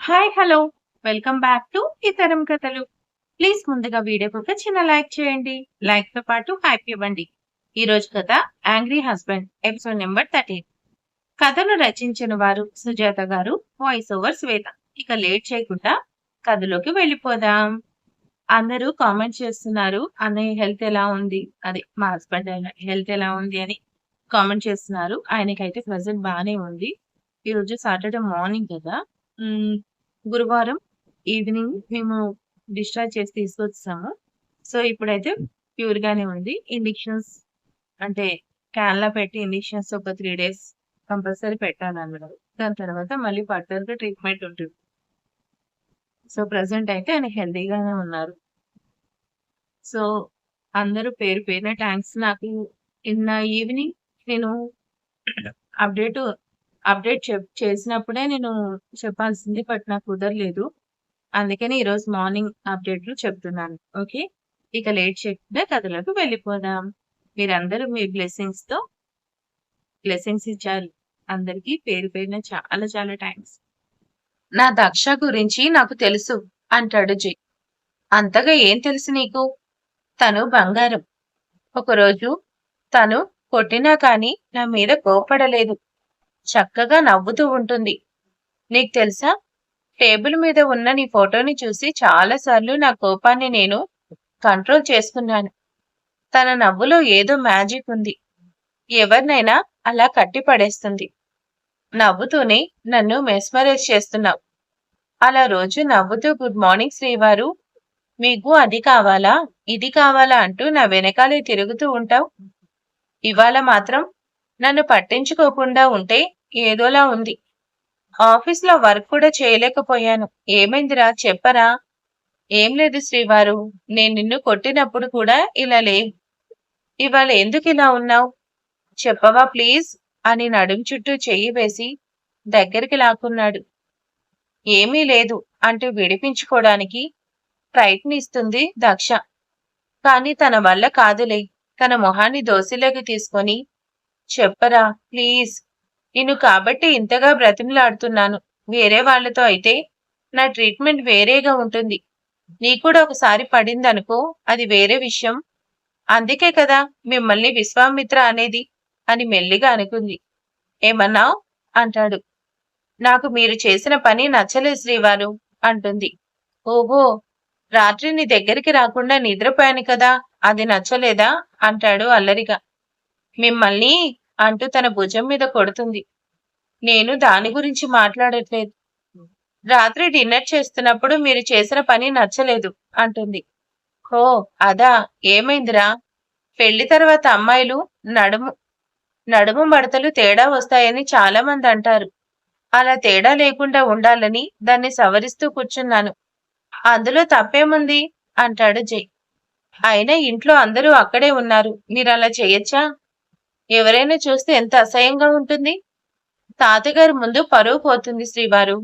Hi! Hello! Welcome back to ఇతరం కథలు. Please ముందుగా వీడియోకి ఒక చిన్న లైక్ చేయండి. లైక్‌తో పాటు హైప్ ఇవ్వండి. ఈరోజు కథ 'యాంగ్రీ హస్బెండ్' ఎపిసోడ్ నంబర్ 13. కథను రచించిన వారు సుజాత గారు. వాయిస్ ఓవర్ శ్వేత. ఇక లేట్ చేయకుండా కథలోకి వెళ్ళిపోదాం. అందరూ కామెంట్ చేస్తున్నారు. అన్నయ్య హెల్త్ ఎలా ఉంది? అదే మా హస్బెండ్ హెల్త్ ఎలా ఉంది అని కామెంట్ చేస్తున్నారు. ఆయనకైతే ప్రెజెంట్ బానే ఉంది. ఈరోజు సాటర్‌డే మార్నింగ్ కదా! హ్మ్. గురువారం ఈవినింగ్ మేము డిశ్చార్జ్ చేసి తీసుకొచ్చేసాము. సో, ఇప్పుడైతే ప్యూర్‌గానే ఉంది. ఇంజెక్షన్స్ అంటే క్యాన్‌లా పెట్టి ఇంజెక్షన్స్ ఒక 3 డేస్ కంపల్సరీ పెట్టాలన్నారు. దాని తర్వాత మళ్ళీ ఫర్దర్‌గా ట్రీట్మెంట్ ఉంటుంది. సో, ప్రెజెంట్ అయితే ఆయన హెల్తీగానే ఉన్నారు. సో, అందరూ పేరు పేరున థాంక్స్. నాకు నిన్న ఈవినింగ్ నేను అప్డేట్ అప్డేట్ చేసినప్పుడే నేను చెప్పాల్సింది. బట్ నాకు కుదరలేదు. అందుకని ఈరోజు మార్నింగ్ అప్డేట్‌లు చెప్తున్నాను. ఓకే. ఇక లేట్ చేయకుండా కథలోకి వెళ్ళిపోదాం. మీరందరూ మీ బ్లెస్సింగ్స్ ఇచ్చారు. అందరికీ పేరు పేరున చాలా చాలా థాంక్స్. నా దక్ష గురించి నాకు తెలుసు అంటాడు జై. అంతగా ఏం తెలుసు నీకు? తను బంగారం. ఒకరోజు తను కొట్టినా కానీ నా మీద కోప్పడలేదు. చక్కగా నవ్వుతూ ఉంటుంది. నీకు తెలుసా? టేబుల్ మీద ఉన్న నీ ఫోటోని చూసి చాలా సార్లు నా కోపాన్ని నేను కంట్రోల్ చేసుకున్నాను. తన నవ్వులో ఏదో మ్యాజిక్ ఉంది. ఎవరినైనా అలా కట్టిపడేస్తుంది. నవ్వుతూనే నన్ను మెస్మరైజ్ చేస్తున్నావు. అలా రోజు నవ్వుతూ గుడ్ మార్నింగ్ శ్రీవారు, మీకు అది కావాలా, ఇది కావాలా అంటూ నా వెనకాలే తిరుగుతూ ఉంటావు. ఇవాళ మాత్రం నన్ను పట్టించుకోకుండా ఉంటే ఏదోలా ఉంది. ఆఫీస్‌లో వర్క్ కూడా చేయలేకపోయాను. ఏమైందిరా చెప్పరా? ఏం లేదు శ్రీవారు. నేను నిన్ను కొట్టినప్పుడు కూడా ఇలా లేవు. ఇవాళ ఎందుకిలా ఉన్నావు? చెప్పవా ప్లీజ్? అని నడుం చుట్టూ చెయ్యి వేసి దగ్గరికి లాక్కున్నాడు. ఏమీ లేదు అంటూ విడిపించుకోవడానికి ప్రయత్నిస్తుంది దక్ష. కానీ తన వల్ల కాదులే. తన మొహాన్ని దోసిలోకి తీసుకొని చెప్పరా ప్లీజ్. నిన్ను కాబట్టి ఇంతగా బ్రతిమలాడుతున్నాను. వేరే వాళ్ళతో అయితే నా ట్రీట్మెంట్ వేరేగా ఉంటుంది. నీకూడా ఒకసారి పడిందనుకో అది వేరే విషయం. అందుకే కదా మిమ్మల్ని విశ్వామిత్ర అనేది అని మెల్లిగా అనుకుంది. ఏమన్నావ్? అంటాడు. నాకు మీరు చేసిన పని నచ్చలేదు శ్రీవారు అంటుంది. ఓహో! రాత్రి నీ దగ్గరికి రాకుండా నిద్రపోయాను కదా అది నచ్చలేదా? అంటాడు అల్లరిగా. మిమ్మల్ని అంటూ తన భుజం మీద కొడుతుంది. నేను దాని గురించి మాట్లాడట్లేదు. రాత్రి డిన్నర్ చేస్తున్నప్పుడు మీరు చేసిన పని నచ్చలేదు అంటుంది. ఓ అదా ఏమైందిరా? పెళ్లి తర్వాత అమ్మాయిలు నడుము నడుము మడతలు తేడా వస్తాయని చాలా మంది అంటారు. అలా తేడా లేకుండా ఉండాలని దాన్ని సవరిస్తూ కూర్చున్నాను. అందులో తప్పేముంది? అంటాడు జై. అయినా ఇంట్లో అందరూ అక్కడే ఉన్నారు. మీరలా చేయొచ్చా? ఎవరైనా చూస్తే ఎంత అసహ్యంగా ఉంటుంది. తాతగారి ముందు పరువు పోతుంది శ్రీవారు.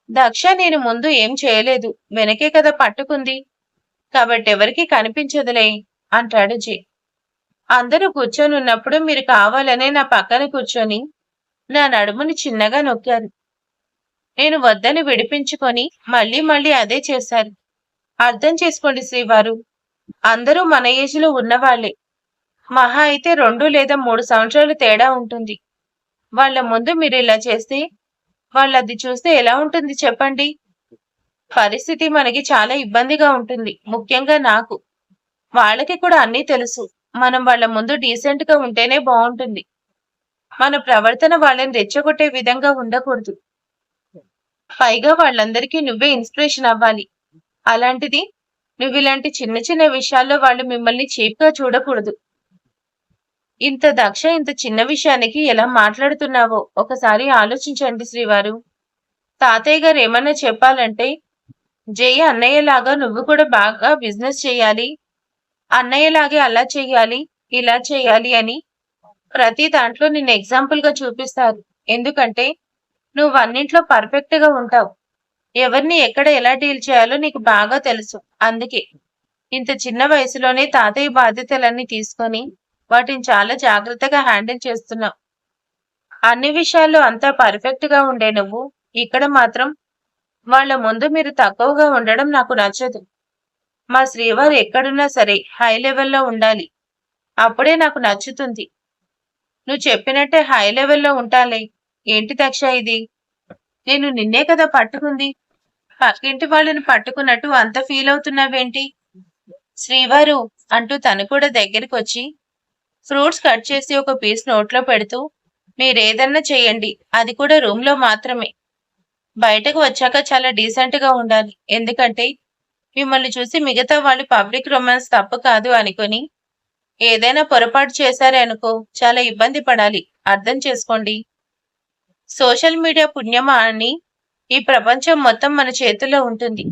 దక్ష నేను ముందు ఏం చేయలేదు. వెనకే కదా పట్టుకుంది. కాబట్టెవరికీ కనిపించదులే అంటాడు జై. అందరూ కూర్చొనున్నప్పుడు మీరు కావాలనే నా పక్కన కూర్చొని నా నడుముని చిన్నగా నొక్కారు. నేను వద్దని విడిపించుకొని మళ్ళీ మళ్ళీ అదే చేశారు. అర్థం చేసుకోండి శ్రీవారు. అందరూ మన ఏజ్‌లో ఉన్నవాళ్లే. మహా అయితే 2 లేదా 3 సంవత్సరాలు తేడా ఉంటుంది. వాళ్ళ ముందు మీరిలా చేస్తే వాళ్ళది చూస్తే ఎలా ఉంటుంది చెప్పండి? పరిస్థితి మనకి చాలా ఇబ్బందిగా ఉంటుంది. ముఖ్యంగా నాకు. వాళ్ళకి కూడా అన్నీ తెలుసు. మనం వాళ్ళ ముందు డీసెంట్‌గా ఉంటేనే బావుంటుంది. మన ప్రవర్తన వాళ్ళని రెచ్చగొట్టే విధంగా ఉండకూడదు. పైగా వాళ్ళందరికీ నువ్వే ఇన్స్పిరేషన్ అవ్వాలి. అలాంటిది నువ్విలాంటి చిన్న చిన్న విషయాల్లో వాళ్ళు మిమ్మల్ని చీప్‌గా చూడకూడదు. ఇంత చిన్న విషయానికి ఎలా మాట్లాడుతున్నావో ఒకసారి ఆలోచించండి శ్రీవారు. తాతయ్య గారు ఏమన్నా చెప్పాలంటే, జయ అన్నయ్యలాగా నువ్వు కూడా బాగా బిజినెస్ చేయాలి. అన్నయ్యలాగే అలా చెయ్యాలి, ఇలా చెయ్యాలి అని ప్రతి దాంట్లో నిన్ను ఎగ్జాంపుల్‌గా చూపిస్తారు. ఎందుకంటే నువ్వు అన్నింట్లో పర్ఫెక్ట్‌గా ఉంటావు. ఎవరిని ఎక్కడ ఎలా డీల్ చేయాలో నీకు బాగా తెలుసు. అందుకే ఇంత చిన్న వయసులోనే తాతయ్య బాధ్యతలన్నీ తీసుకొని వాటిని చాలా జాగ్రత్తగా హ్యాండిల్ చేస్తున్నావు. అన్ని విషయాల్లో అంతా పర్ఫెక్ట్‌గా ఉండే నువ్వు ఇక్కడ మాత్రం వాళ్ళ ముందు మీరు తక్కువగా ఉండడం నాకు నచ్చదు. మా శ్రీవారు ఎక్కడున్నా సరే హై లెవెల్‌లో ఉండాలి. అప్పుడే నాకు నచ్చుతుంది. నువ్వు చెప్పినట్టే హై లెవెల్‌లో ఉంటాలే. ఏంటి దక్ష ఇది? నేను నిన్నే కదా పట్టుకుంది. పక్కింటి వాళ్ళని పట్టుకున్నట్టు అంత ఫీల్ అవుతున్నావేంటి? శ్రీవారు అంటూ తను కూడా దగ్గరికొచ్చి ఫ్రూట్స్ కట్ చేసి ఒక పీస్ నోట్లో పెడుతూ మీరేదన్నా చేయండి. అది కూడా రూమ్‌లో మాత్రమే. బయటకు వచ్చాక చాలా డీసెంట్‌గా ఉండాలి. ఎందుకంటే మిమ్మల్ని చూసి మిగతా వాళ్ళు పబ్లిక్ రొమాన్స్ తప్పు కాదు అనుకుని ఏదైనా పొరపాటు చేశారే అనుకో చాలా ఇబ్బంది పడాలి. అర్థం చేసుకోండి. సోషల్ మీడియా పుణ్యమా అని ఈ ప్రపంచం మొత్తం మన చేతుల్లో ఉంటుంది.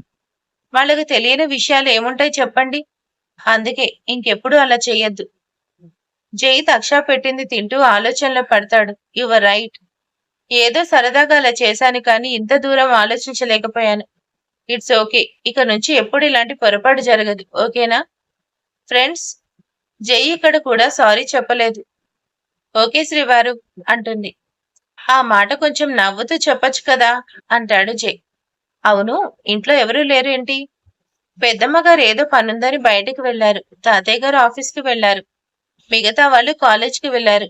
వాళ్ళకి తెలియని విషయాలు ఏముంటాయి చెప్పండి? అందుకే ఇంకెప్పుడు అలా చెయ్యొద్దు. జై దక్ష పెట్టింది తింటూ ఆలోచనలో పడతాడు. Your right. ఏదో సరదాగా అలా చేశాను కానీ ఇంత దూరం ఆలోచించలేకపోయాను. It's okay. ఇక నుంచి ఎప్పుడు ఇలాంటి పొరపాటు జరగదు. ఓకేనా? ఫ్రెండ్స్, జై ఇక్కడ కూడా సారీ చెప్పలేదు. ఓకే శ్రీవారు అంటుంది. ఆ మాట కొంచెం నవ్వుతూ చెప్పొచ్చు కదా అంటాడు జై. అవును, ఇంట్లో ఎవరూ లేరు ఏంటి? పెద్దమ్మ గారు ఏదో పనుందని బయటికి వెళ్లారు. తాతయ్య గారు ఆఫీస్కి వెళ్లారు. మిగతా వాళ్ళు కాలేజ్కి వెళ్లారు.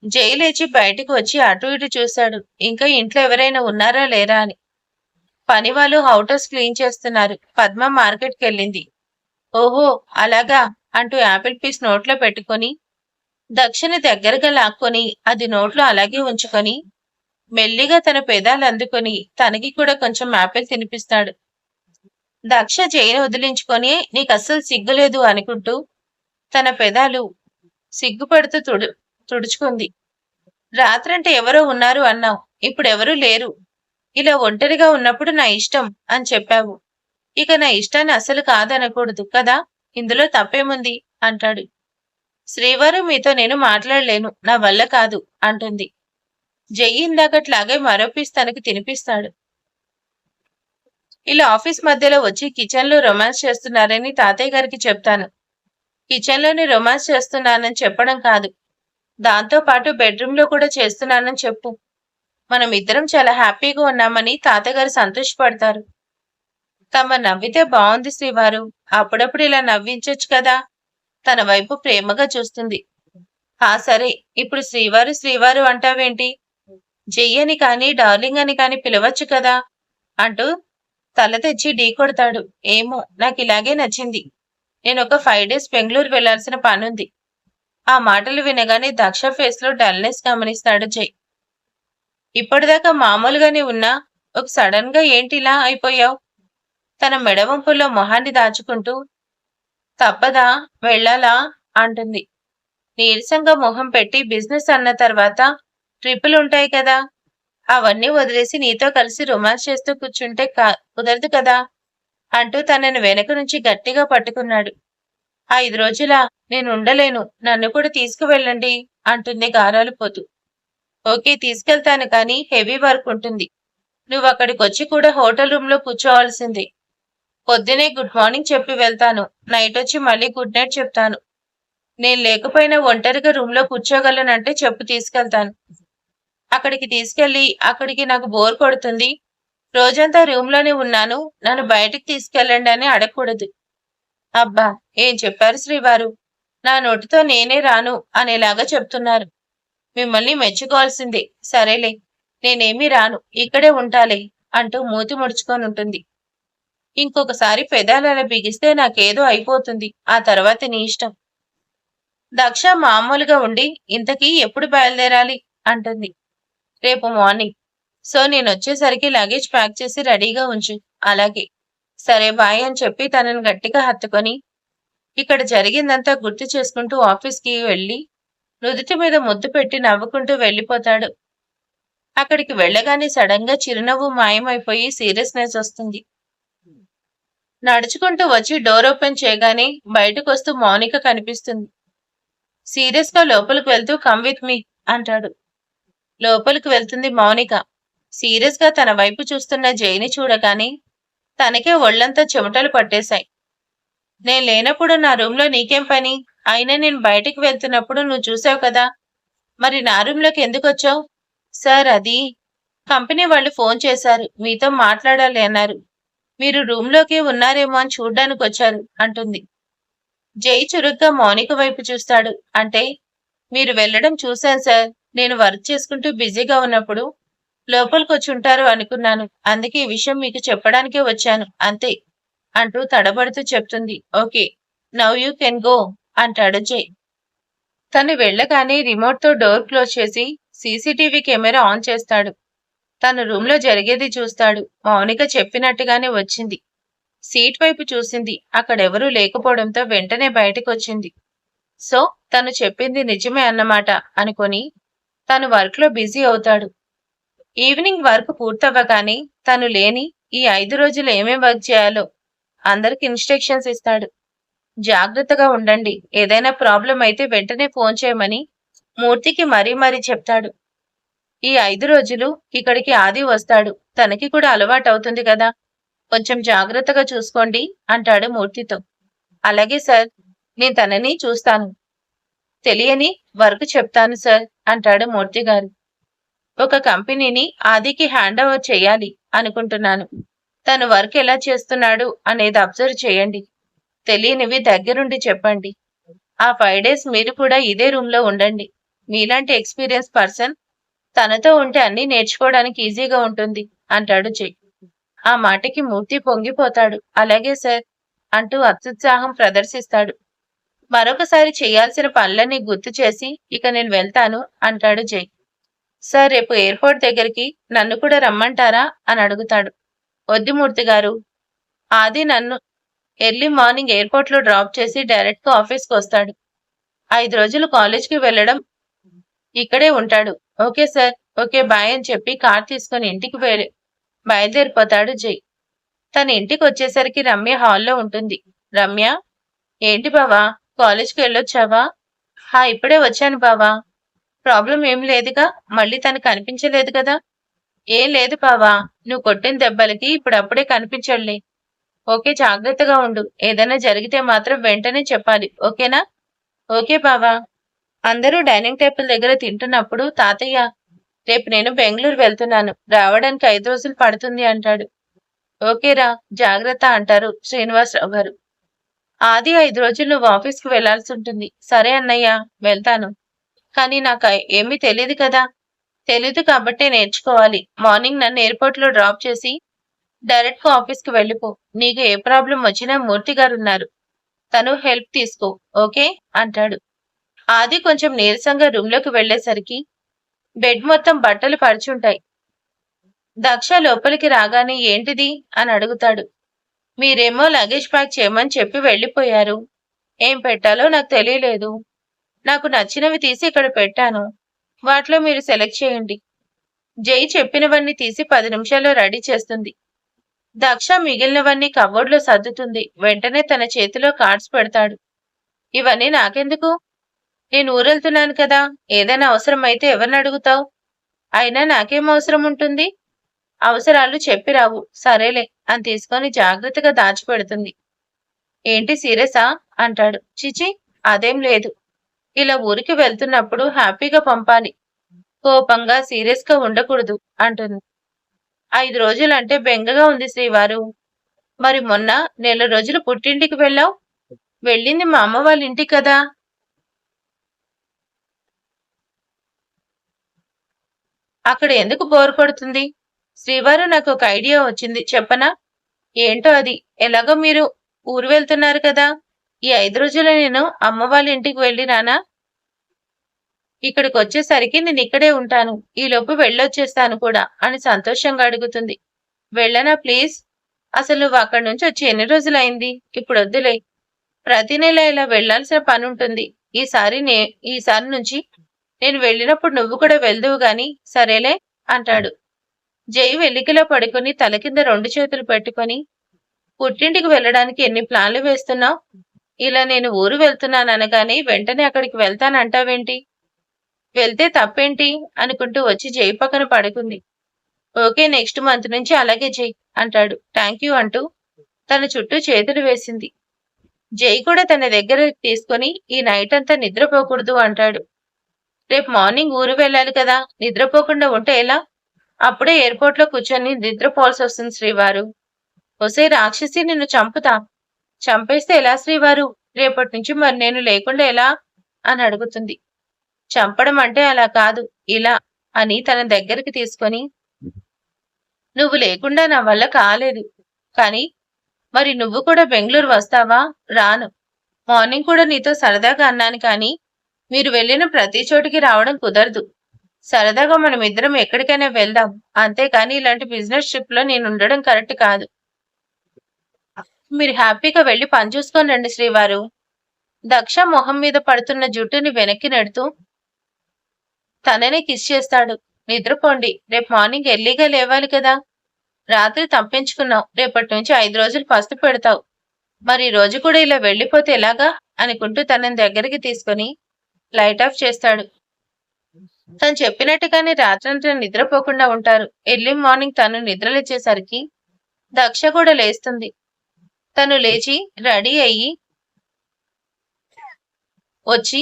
జై లేచి బయటికి వచ్చి అటు ఇటు చూశాడు. ఇంకా ఇంట్లో ఎవరైనా ఉన్నారా లేరా అని. పని వాళ్ళు హౌటర్స్ క్లీన్ చేస్తున్నారు. పద్మ మార్కెట్కి వెళ్ళింది. ఓహో అలాగా అంటూ యాపిల్ పీస్ నోట్లో పెట్టుకొని దక్షని దగ్గరగా లాక్కొని అది నోట్లో అలాగే ఉంచుకొని మెల్లిగా తన పెదాలు అందుకొని తనకి కూడా కొంచెం యాపిల్ తినిపిస్తాడు. దక్ష జైని వదిలించుకొని నీకు అస్సలు సిగ్గులేదు అనుకుంటూ తన పెదాలు సిగ్గుపడుతూ తుడుచుకుంది. రాత్రంటే ఎవరో ఉన్నారు అన్నావు. ఇప్పుడెవరూ లేరు. ఇలా ఒంటరిగా ఉన్నప్పుడు నా ఇష్టం అని చెప్పావు. ఇక నా ఇష్టాన్ని అస్సలు కాదనకూడదు కదా. ఇందులో తప్పేముంది అంటాడు. శ్రీవారు మీతో నేను మాట్లాడలేను. నా వల్ల కాదు అంటుంది. జై ఇందాకట్లాగే మరో పీస్ తనకి తినిపిస్తాడు. ఇలా ఆఫీస్ మధ్యలో వచ్చి కిచెన్లో రొమాన్స్ చేస్తున్నారని తాతయ్య గారికి చెప్తాను. కిచెన్లోని రొమాన్స్ చేస్తున్నానని చెప్పడం కాదు, దాంతో పాటు బెడ్రూమ్లో కూడా చేస్తున్నానని చెప్పు. మనం ఇద్దరం చాలా హ్యాపీగా ఉన్నామని తాతగారు సంతోషపడతారు. తమ నవ్వితే బాగుంది శ్రీవారు. అప్పుడప్పుడు ఇలా నవ్వించొచ్చు కదా. తన వైపు ప్రేమగా చూస్తుంది. సరే, ఇప్పుడు శ్రీవారు శ్రీవారు అంటావేంటి? జయ్యని కాని డార్లింగ్ అని కాని పిలవచ్చు కదా అంటూ తల తెచ్చి ఢీ కొడతాడు. ఏమో, నాకు ఇలాగే నచ్చింది. నేను ఒక 5 days బెంగళూరు వెళ్లాల్సిన పనుంది. ఆ మాటలు వినగానే దక్ష ఫేస్ లో డల్నెస్ గమనిస్తాడు జై. ఇప్పటిదాకా మామూలుగానే ఉన్నా ఒక సడన్ గా ఏంటి ఇలా అయిపోయావు? తన మెడవంపుల్లో మొహాన్ని దాచుకుంటూ తప్పదా వెళ్ళాలా అంటుంది. నీరసంగా మొహం పెట్టి బిజినెస్ అన్న తర్వాత ట్రిప్పులు ఉంటాయి కదా, అవన్నీ వదిలేసి నీతో కలిసి రొమాన్స్ చేస్తూ కూర్చుంటే కుదరదు కదా అంటూ తనని వెనక నుంచి గట్టిగా పట్టుకున్నాడు. 5 రోజులా నేను ఉండలేను, నన్ను కూడా తీసుకువెళ్ళండి అంటుంది గారాలు పోతూ. ఓకే తీసుకెళ్తాను కానీ హెవీ వర్క్ ఉంటుంది. నువ్వు అక్కడికొచ్చి కూడా హోటల్ రూమ్ లో కూర్చోవాల్సిందే. పొద్దునే గుడ్ మార్నింగ్ చెప్పి వెళ్తాను. నైట్ వచ్చి మళ్ళీ గుడ్ నైట్ చెప్తాను. నేను లేకపోయినా ఒంటరిగా రూమ్ లో కూర్చోగలనంటే చెప్పు తీసుకెళ్తాను. అక్కడికి తీసుకెళ్లి అక్కడికి నాకు బోర్ కొడుతుంది, రోజంతా రూమ్ లోనే ఉన్నాను, నన్ను బయటికి తీసుకెళ్ళండి అని అడగకూడదు. అబ్బా ఏం చెప్పారు శ్రీవారు. నా నోటితో నేనే రాను అనేలాగా చెప్తున్నారు. మిమ్మల్ని మెచ్చుకోవాల్సిందే. సరేలే, నేనేమీ రాను, ఇక్కడే ఉంటాలే అంటూ మూతి ముడుచుకొని ఉంటుంది. ఇంకొకసారి పెదాలలా బిగిస్తే నాకేదో అయిపోతుంది. ఆ తర్వాత నీ ఇష్టం. దక్ష మామూలుగా ఉండి ఇంతకీ ఎప్పుడు బయలుదేరాలి అంటుంది. రేపు మార్నింగ్. సో నేనొచ్చేసరికి లగేజ్ ప్యాక్ చేసి రెడీగా ఉంచు. అలాగే. సరే బాయ్ అని చెప్పి తనని గట్టిగా హత్తుకొని ఇక్కడ జరిగిందంతా గుర్తు చేసుకుంటూ ఆఫీస్కి వెళ్ళి నుదుటి మీద ముద్దు పెట్టి నవ్వుకుంటూ వెళ్ళిపోతాడు. అక్కడికి వెళ్ళగానే సడన్ గా చిరునవ్వు మాయమైపోయి సీరియస్నెస్ వస్తుంది. నడుచుకుంటూ వచ్చి డోర్ ఓపెన్ చేయగానే బయటకొస్తూ మౌనిక కనిపిస్తుంది. సీరియస్ గా లోపలికి వెళ్తూ కమ్ విత్ మీ అంటాడు. లోపలికి వెళ్తుంది మౌనిక. సీరియస్ గా తన వైపు చూస్తున్న జైని చూడగానే తనకే ఒళ్లంతా చెమటలు పట్టేశాయి. నేను లేనప్పుడు నా రూమ్ లో నీకేం పని? అయినా నేను బయటికి వెళ్తున్నప్పుడు నువ్వు చూసావు కదా, మరి నా రూమ్ లోకి ఎందుకు వచ్చావు? సార్ అది కంపెనీ వాళ్ళు ఫోన్ చేశారు, మీతో మాట్లాడాలి అన్నారు. మీరు రూమ్లోకి ఉన్నారేమో అని చూడ్డానికి వచ్చారు అంటుంది. జై చురుగ్గా మౌనిక వైపు చూస్తాడు. అంటే మీరు వెళ్ళడం చూశాను సార్. నేను వర్క్ చేసుకుంటూ బిజీగా ఉన్నప్పుడు లోపలికొచ్చి ఉంటారు అనుకున్నాను. అందుకే ఈ విషయం మీకు చెప్పడానికే వచ్చాను అంతే అంటూ తడబడుతూ చెప్తుంది. Okay, now you can go అంటాడు జై. తను వెళ్ళగానే రిమోట్తో డోర్ క్లోజ్ చేసి సీసీటీవీ కెమెరా ఆన్ చేస్తాడు. తను రూమ్లో జరిగేది చూస్తాడు. మౌనిక చెప్పినట్టుగానే వచ్చింది. సీట్ వైపు చూసింది. అక్కడెవరూ లేకపోవడంతో వెంటనే బయటకొచ్చింది. సో తను చెప్పింది నిజమే అన్నమాట అనుకొని తను వర్క్లో బిజీ అవుతాడు. ఈవినింగ్ వర్క్ పూర్తవ్వగానే తను లేని ఈ 5 రోజులు ఏమేం వర్క్ చేయాలో అందరికి ఇన్స్ట్రక్షన్స్ ఇస్తాడు. జాగ్రత్తగా ఉండండి, ఏదైనా ప్రాబ్లం అయితే వెంటనే ఫోన్ చేయమని మూర్తికి మరీ చెప్తాడు. ఈ 5 రోజులు ఇక్కడికి ఆది వస్తాడు. తనకి కూడా అలవాటవుతుంది కదా, కొంచెం జాగ్రత్తగా చూసుకోండి అంటాడు మూర్తితో. అలాగే సార్, నేను తనని చూస్తాను. తెలియని వర్క్ చెప్తాను సార్ అంటాడు మూర్తి గారు. ఒక కంపెనీని ఆదికి హ్యాండ్ ఓవర్ చేయాలి అనుకుంటున్నాను. తను వర్క్ ఎలా చేస్తున్నాడు అనేది అబ్జర్వ్ చేయండి. తెలియనివి దగ్గరుండి చెప్పండి. ఆ 5 డేస్ మీరు కూడా ఇదే రూమ్లో ఉండండి. మీలాంటి ఎక్స్పీరియన్స్ పర్సన్ తనతో ఉంటే అన్నీ నేర్చుకోవడానికి ఈజీగా ఉంటుంది అంటాడు జై. ఆ మాటకి మూర్తి పొంగిపోతాడు. అలాగే సార్ అంటూ అత్యుత్సాహం ప్రదర్శిస్తాడు. మరొకసారి చేయాల్సిన పనులన్నీ గుర్తు చేసి ఇక నేను వెళ్తాను అంటాడు జై. సార్, రేపు ఎయిర్పోర్ట్ దగ్గరికి నన్ను కూడా రమ్మంటారా అని అడుగుతాడు. వద్దు మూర్తి గారు, ఆది నన్ను ఎర్లీ మార్నింగ్ ఎయిర్పోర్ట్లో డ్రాప్ చేసి డైరెక్ట్గా ఆఫీస్కి వస్తాడు. 5 రోజులు కాలేజ్కి వెళ్ళడం ఇక్కడే ఉంటాడు. ఓకే సార్, ఓకే బాయ్ అని చెప్పి కార్ తీసుకుని ఇంటికి బయలుదేరిపోతాడు జై. తన ఇంటికి వచ్చేసరికి రమ్య హాల్లో ఉంటుంది. రమ్య, ఏంటి బావా, కాలేజ్కి వెళ్ళొచ్చావా? ఇప్పుడే వచ్చాను బావా. ప్రాబ్లం ఏం లేదుగా? మళ్ళీ తను కనిపించలేదు కదా? ఏం లేదు బావా, నువ్వు కొట్టిన దెబ్బలకి ఇప్పుడప్పుడే కనిపించడులే. ఓకే, జాగ్రత్తగా ఉండు. ఏదైనా జరిగితే మాత్రం వెంటనే చెప్పాలి, ఓకేనా? ఓకే బావా. అందరూ డైనింగ్ టేబుల్ దగ్గర తింటున్నప్పుడు తాతయ్య, రేపు నేను బెంగళూరు వెళ్తున్నాను, రావడానికి 5 రోజులు పడుతుంది అంటాడు. ఓకేరా, జాగ్రత్త అంటారు శ్రీనివాసరావు గారు. ఆది 5 రోజులు నువ్వు ఆఫీస్కి వెళ్లాల్సి ఉంటుంది. సరే అన్నయ్య, వెళ్తాను. కానీ నాకు ఏమీ తెలియదు కదా. తెలీదు కాబట్టే నేర్చుకోవాలి. మార్నింగ్ నన్ను ఎయిర్పోర్ట్లో డ్రాప్ చేసి డైరెక్ట్గా ఆఫీస్కి వెళ్ళిపో. నీకు ఏ ప్రాబ్లం వచ్చినా మూర్తి గారు ఉన్నారు, తను హెల్ప్ తీసుకో, ఓకే అంటాడు. ఆది కొంచెం నీరసంగా రూమ్లోకి వెళ్లేసరికి బెడ్ మొత్తం బట్టలు పరుచుంటాయి. దక్ష లోపలికి రాగానే ఏంటిది అని అడుగుతాడు. మీరేమో లగేజ్ ప్యాక్ చేయమని చెప్పి వెళ్ళిపోయారు. ఏం పెట్టాలో నాకు తెలియలేదు. నాకు నచ్చినవి తీసి ఇక్కడ పెట్టాను. వాటిలో మీరు సెలెక్ట్ చేయండి. జై చెప్పినవన్నీ తీసి 10 నిమిషాల్లో రెడీ చేస్తుంది. దక్ష మిగిలినవన్నీ కబోర్డ్లో సర్దుతుంది. వెంటనే తన చేతిలో కార్డ్స్ పెడతాడు. ఇవన్నీ నాకెందుకు? నేను ఊరెళ్తున్నాను కదా, ఏదైనా అవసరం అయితే ఎవరిని అడుగుతావు? అయినా నాకేం అవసరం ఉంటుంది? అవసరాలు చెప్పి రావు. సరేలే అని తీసుకొని జాగ్రత్తగా దాచిపెడుతుంది. ఏంటి సీరియసా అంటాడు. చిచి, అదేం లేదు. ఇలా ఊరికి వెళ్తున్నప్పుడు హ్యాపీగా పంపాలి, కోపంగా సీరియస్గా ఉండకూడదు అంటుంది. 5 రోజులంటే బెంగగా ఉంది శ్రీవారు. మరి మొన్న నెల రోజులు పుట్టింటికి వెళ్ళావు. వెళ్ళింది మా అమ్మ వాళ్ళ ఇంటికి కదా. అక్కడ ఎందుకు బోర్ కొడుతుంది? శ్రీవారు, నాకు ఒక ఐడియా వచ్చింది, చెప్పనా? ఏంటో అది? ఎలాగో మీరు ఊరు వెళ్తున్నారు కదా, ఈ 5 రోజులు నేను అమ్మ వాళ్ళ ఇంటికి వెళ్ళి రానా? ఇక్కడికి వచ్చేసరికి నేను ఇక్కడే ఉంటాను. ఈలోపు వెళ్ళొచ్చేస్తాను కూడా అని సంతోషంగా అడుగుతుంది. వెళ్ళనా ప్లీజ్? అసలు నువ్వు అక్కడి నుంచి వచ్చి ఎన్ని రోజులైంది? ఇప్పుడు వద్దులే. ప్రతి నెల ఇలా వెళ్లాల్సిన పని ఉంటుంది. ఈసారి నుంచి నేను వెళ్ళినప్పుడు నువ్వు కూడా వెళ్దువు గాని, సరేలే అంటాడు. జై వెల్లికిలో పడుకొని తల కింద 2 చేతులు పెట్టుకొని, పుట్టింటికి వెళ్ళడానికి ఎన్ని ప్లాన్లు వేస్తున్నావు? ఇలా నేను ఊరు వెళ్తున్నాను అనగానే వెంటనే అక్కడికి వెళ్తానంటావేంటి? వెళ్తే తప్పేంటి అనుకుంటూ వచ్చి జై పక్కన పడుకుంది. ఓకే, నెక్స్ట్ మంత్ నుంచి అలాగే జై అంటాడు. థ్యాంక్ యూ అంటూ తన చుట్టూ చేతులు వేసింది. జై కూడా తన దగ్గర తీసుకొని ఈ నైట్ అంతా నిద్రపోకూడదు అంటాడు. రేపు మార్నింగ్ ఊరు వెళ్ళాలి కదా, నిద్రపోకుండా ఉంటే ఎలా? అప్పుడే ఎయిర్పోర్ట్ లో కూర్చొని నిద్రపోవాల్సి వస్తుంది శ్రీవారు. ఒసే రాక్షసి, నిన్ను చంపుతా. చంపేస్తే ఎలా శ్రీవారు? రేపటి నుంచి మరి నేను లేకుండా ఎలా అని అడుగుతుంది. చంపడం అంటే అలా కాదు, ఇలా అని తన దగ్గరికి తీసుకొని, నువ్వు లేకుండా నా వల్ల కాలేదు. కానీ మరి నువ్వు కూడా బెంగళూరు వస్తావా? రాను. మార్నింగ్ కూడా నీతో సరదాగా అన్నాను, కానీ మీరు వెళ్ళిన ప్రతి చోటికి రావడం కుదరదు. సరదాగా మనం ఇద్దరం ఎక్కడికైనా వెళ్దాం, అంతేకాని ఇలాంటి బిజినెస్ ట్రిప్ లో నేను ఉండడం కరెక్ట్ కాదు. మీరు హ్యాపీగా వెళ్లి పని చూసుకొని రండి శ్రీవారు. దక్ష మొహం మీద పడుతున్న జుట్టుని వెనక్కి నెడుతూ తననే కిస్ చేస్తాడు. నిద్రపోండి, రేపు మార్నింగ్ ఎర్లీగా లేవాలి కదా. రాత్రి తప్పించుకున్నావు, రేపటి నుంచి 5 రోజులు పస్తు పెడతావు. మరి ఈ రోజు కూడా ఇలా వెళ్ళిపోతే ఎలాగా అనుకుంటూ తనని దగ్గరికి తీసుకుని లైట్ ఆఫ్ చేస్తాడు. తను చెప్పినట్టుగానే రాత్రంతా నిద్రపోకుండా ఉంటారు. ఎర్లీ మార్నింగ్ తను నిద్రలేచేసరికి దక్ష కూడా లేస్తుంది. తను లేచి రెడీ అయ్యి వచ్చి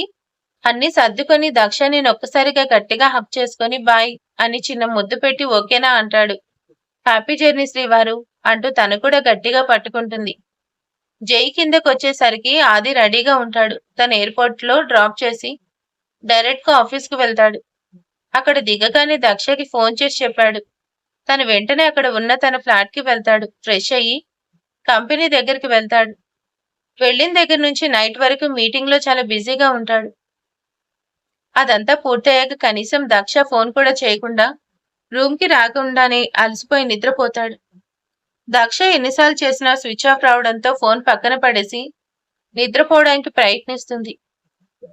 అన్ని సర్దుకొని దక్షని ఒక్కసారిగా గట్టిగా హక్ చేసుకొని బాయ్ అని చిన్న ముద్దు పెట్టి ఓకేనా అంటాడు. హ్యాపీ జర్నీ శ్రీవారు అంటూ తను కూడా గట్టిగా పట్టుకుంటుంది. జై కిందకు వచ్చేసరికి ఆది రెడీగా ఉంటాడు. తన ఎయిర్పోర్ట్ లో డ్రాప్ చేసి డైరెక్ట్ గా ఆఫీస్ కు వెళ్తాడు. అక్కడ దిగగానే దక్షకి ఫోన్ చేసి చెప్పాడు. తను వెంటనే అక్కడ ఉన్న తన ఫ్లాట్ కి వెళ్తాడు. ఫ్రెష్ అయ్యి కంపెనీ దగ్గరికి వెళ్తాడు. వెళ్ళిన దగ్గర నుంచి నైట్ వరకు మీటింగ్ లో చాలా బిజీగా ఉంటాడు. అదంతా పూర్తయ్యాక కనీసం దక్ష ఫోన్ కూడా చేయకుండా రూమ్ కి రాకుండానే అలసిపోయి నిద్రపోతాడు. దక్ష ఎన్నిసార్లు చేసినా స్విచ్ ఆఫ్ రావడంతో ఫోన్ పక్కన పడేసి నిద్రపోవడానికి ప్రయత్నిస్తుంది.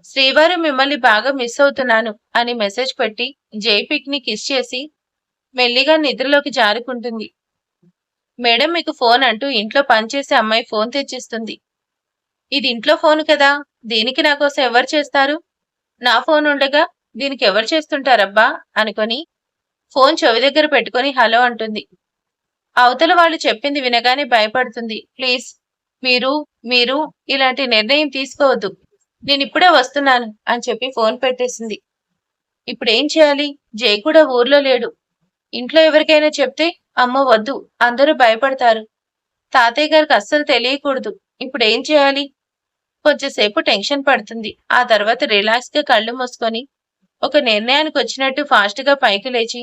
శ్రీవారు, మిమ్మల్ని బాగా మిస్ అవుతున్నాను అని మెసేజ్ పెట్టి జైపిక్ ని కిస్ చేసి మెల్లిగా నిద్రలోకి జారుకుంటుంది. మేడం మీకు ఫోన్ అంటూ ఇంట్లో పనిచేసే అమ్మాయి ఫోన్ తెచ్చిస్తుంది. ఇది ఇంట్లో ఫోన్ కదా, దీనికి నా కోసం ఎవరు చేస్తారు? నా ఫోన్ ఉండగా దీనికి ఎవరు చేస్తుంటారబ్బా అనుకొని ఫోన్ చెవి దగ్గర పెట్టుకొని హలో అంటుంది. అవతల వాళ్ళు చెప్పింది వినగానే భయపడుతుంది. ప్లీజ్ మీరు మీరు ఇలాంటి నిర్ణయం తీసుకోవద్దు, నేను ఇప్పుడే వస్తున్నాను అని చెప్పి ఫోన్ పెట్టేసింది. ఇప్పుడు ఏం చేయాలి? జై కూడా ఊర్లో లేడు. ఇంట్లో ఎవరికైనా చెప్తే అమ్మ వద్దు, అందరూ భయపడతారు. తాతయ్య గారికి అస్సలు తెలియకూడదు. ఇప్పుడు ఏం చేయాలి? కొంచెంసేపు టెన్షన్ పడుతుంది. ఆ తర్వాత రిలాక్స్ గా కళ్ళు మూసుకొని ఒక నిర్ణయానికి వచ్చినట్టు ఫాస్ట్ గా పైకి లేచి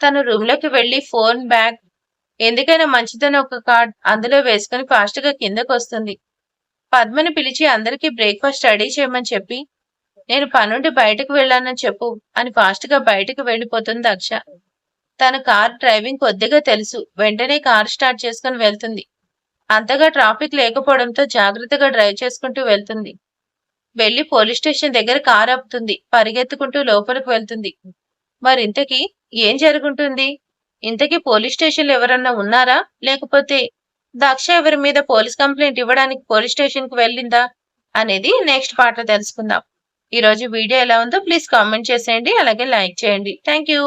తన రూమ్ లోకి వెళ్లి ఫోన్, బ్యాగ్, ఎందుకైనా మంచిదని ఒక కార్డ్ అందులో వేసుకుని ఫాస్ట్ గా కిందకు వస్తుంది. పద్మని పిలిచి అందరికీ బ్రేక్ఫాస్ట్ రెడీ చేయమని చెప్పి నేను పనుండి బయటకు వెళ్ళానని చెప్పు అని ఫాస్ట్ గా బయటకు వెళ్ళిపోతుంది దక్ష. తన కార్ డ్రైవింగ్ కొద్దిగా తెలుసు. వెంటనే కార్ స్టార్ట్ చేసుకుని వెళ్తుంది. అంతగా ట్రాఫిక్ లేకపోవడంతో జాగ్రత్తగా డ్రైవ్ చేసుకుంటూ వెళ్తుంది. వెళ్లి పోలీస్ స్టేషన్ దగ్గర కార్ ఆపుతుంది. పరిగెత్తుకుంటూ లోపలికి వెళ్తుంది. మరింతకీ ఏం జరుగుంటుంది? ఇంతకీ పోలీస్ స్టేషన్లో ఎవరన్నా ఉన్నారా, లేకపోతే దక్ష ఎవరి మీద పోలీస్ కంప్లైంట్ ఇవ్వడానికి పోలీస్ స్టేషన్ కు వెళ్ళిందా అనేది నెక్స్ట్ పార్ట్ లో తెలుసుకుందాం. ఈ రోజు వీడియో ఎలా ఉందో ప్లీజ్ కామెంట్ చేసేయండి, అలాగే లైక్ చేయండి. Thank you.